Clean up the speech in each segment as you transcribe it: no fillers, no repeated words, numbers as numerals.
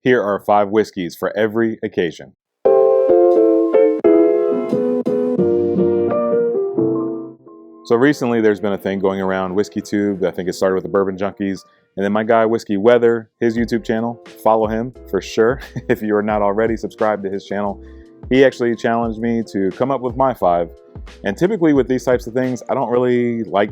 Here are 5 whiskeys for every occasion. So recently there's been a thing going around WhiskeyTube. I think it started with the Bourbon Junkies. And then my guy Whiskey Weather, his YouTube channel, follow him for sure. If you are not already, subscribe to his channel. He actually challenged me to come up with my 5. And typically with these types of things, I don't really like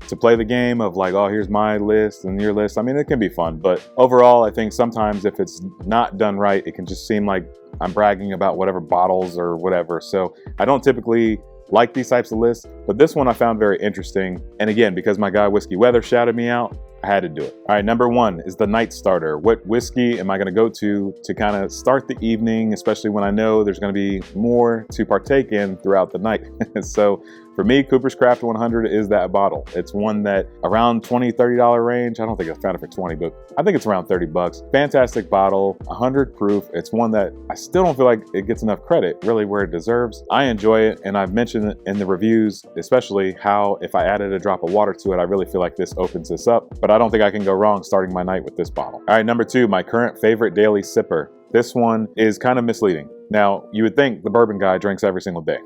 to play the game of like, oh, here's my list and your list. I mean, it can be fun, but overall, I think sometimes if it's not done right, it can just seem like I'm bragging about whatever bottles or whatever. So I don't typically like these types of lists, but this one I found very interesting. And again, because my guy Whiskey Weather shouted me out, I had to do it. All right, number 1 is the night starter. What whiskey am I gonna go to kind of start the evening, especially when I know there's gonna be more to partake in throughout the night? So for me, Cooper's Craft 100 is that bottle. It's one that around $20, $30 range. I don't think I found it for 20, but I think it's around 30 bucks. Fantastic bottle, 100 proof. It's one that I still don't feel like it gets enough credit, really where it deserves. I enjoy it, and I've mentioned it in the reviews, especially how if I added a drop of water to it, I really feel like this opens this up, but I don't think I can go wrong starting my night with this bottle. All right, number 2, my current favorite daily sipper. This one is kind of misleading. Now, you would think the bourbon guy drinks every single day.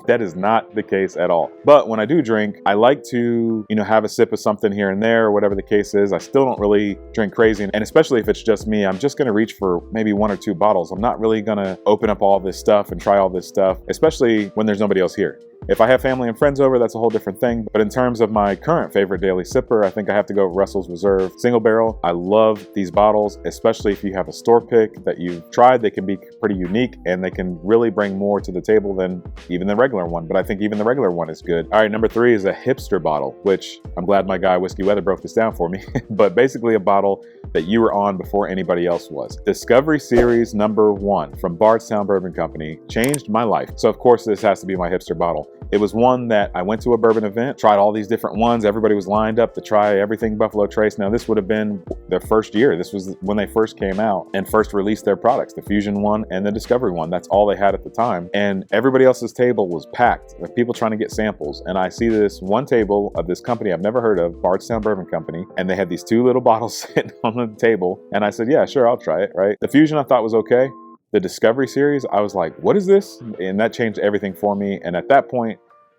That is not the case at all. But when I do drink, I like to, have a sip of something here and there, or whatever the case is. I still don't really drink crazy. And especially if it's just me, I'm just gonna reach for maybe 1 or 2 bottles. I'm not really gonna open up all this stuff and try all this stuff, especially when there's nobody else here. If I have family and friends over, that's a whole different thing. But in terms of my current favorite daily sipper, I think I have to go with Russell's Reserve Single Barrel. I love these bottles, especially if you have a store pick that you've tried. They can be pretty unique and they can really bring more to the table than even the regular one. But I think even the regular one is good. All right, number 3 is a hipster bottle, which I'm glad my guy Whiskey Weather broke this down for me. But basically a bottle that you were on before anybody else was. Discovery Series number 1 from Bardstown Bourbon Company changed my life. So of course this has to be my hipster bottle. It was one that I went to a bourbon event, tried all these different ones. Everybody was lined up to try everything Buffalo Trace. Now this would have been their first year. This was when they first came out and first released their products, the Fusion one and the Discovery one. That's all they had at the time. And everybody else's table was packed with people trying to get samples. And I see this one table of this company I've never heard of, Bardstown Bourbon Company. And they had these 2 little bottles sitting on the table. And I said, yeah, sure, I'll try it, right? The Fusion I thought was okay. The Discovery Series, I was like, what is this? And that changed everything for me. And at that point,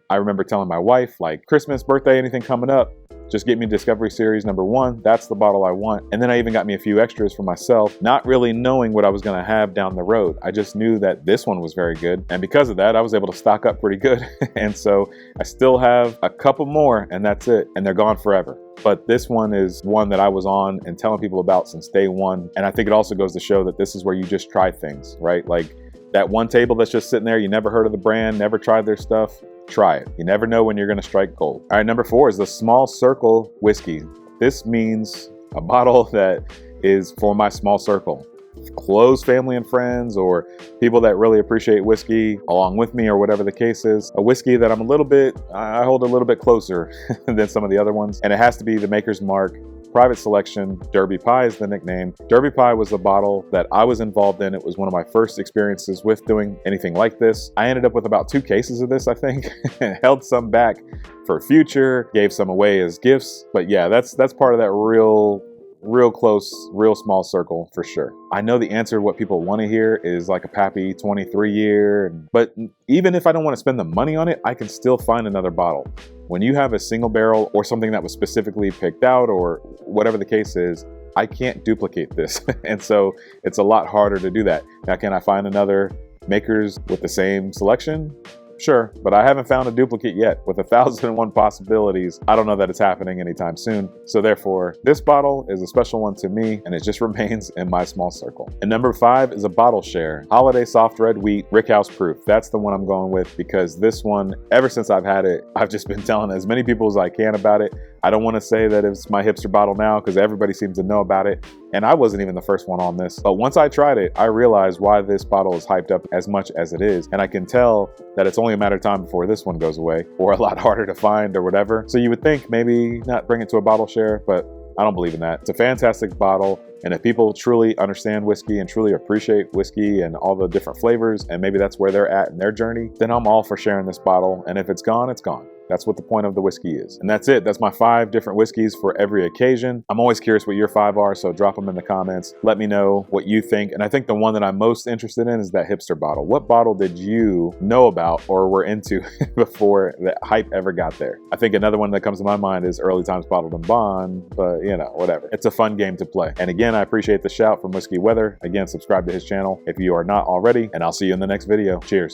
I remember telling my wife, like, Christmas, birthday, anything coming up, just get me Discovery Series number 1. That's the bottle I want. And then I even got me a few extras for myself, not really knowing what I was going to have down the road. I just knew that this one was very good. And because of that, I was able to stock up pretty good. And so I still have a couple more and that's it. And they're gone forever. But this one is one that I was on and telling people about since day 1. And I think it also goes to show that this is where you just try things, right? Like that one table that's just sitting there, you never heard of the brand, never tried their stuff. Try it. You never know when you're going to strike gold. All right, number 4 is the Small Circle Whiskey. This means a bottle that is for my small circle. Close family and friends or people that really appreciate whiskey along with me or whatever the case is. A whiskey that I hold a little bit closer than some of the other ones. And it has to be the Maker's Mark Private Selection. Derby Pie is the nickname. Derby Pie was the bottle that I was involved in. It was one of my first experiences with doing anything like this. I ended up with about 2 cases of this, I think. Held some back for future, gave some away as gifts. But yeah, that's part of that real close, real small circle for sure. I know the answer to what people want to hear is like a Pappy 23 year, but even if I don't want to spend the money on it, I can still find another bottle. When you have a single barrel or something that was specifically picked out or whatever the case is, I can't duplicate this. And so it's a lot harder to do that. Now, can I find another Makers with the same selection? Sure, but I haven't found a duplicate yet. With 1,001 possibilities, I don't know that it's happening anytime soon. So therefore, this bottle is a special one to me, and it just remains in my small circle. And number 5 is a bottle share. Holiday Soft Red Wheat Rickhouse Proof. That's the one I'm going with because this one, ever since I've had it, I've just been telling as many people as I can about it. I don't want to say that it's my hipster bottle now because everybody seems to know about it. And I wasn't even the first one on this. But once I tried it, I realized why this bottle is hyped up as much as it is. And I can tell that it's only a matter of time before this one goes away or a lot harder to find or whatever. So you would think maybe not bring it to a bottle share, but I don't believe in that. It's a fantastic bottle. And if people truly understand whiskey and truly appreciate whiskey and all the different flavors, and maybe that's where they're at in their journey, then I'm all for sharing this bottle. And if it's gone, it's gone. That's what the point of the whiskey is. And that's it. That's my 5 different whiskeys for every occasion. I'm always curious what your 5 are, so drop them in the comments. Let me know what you think. And I think the one that I'm most interested in is that hipster bottle. What bottle did you know about or were into before the hype ever got there? I think another one that comes to my mind is Early Times Bottled and Bond, but you know, whatever. It's a fun game to play. And again, I appreciate the shout from Whiskey Weather. Again, subscribe to his channel if you are not already, and I'll see you in the next video. Cheers.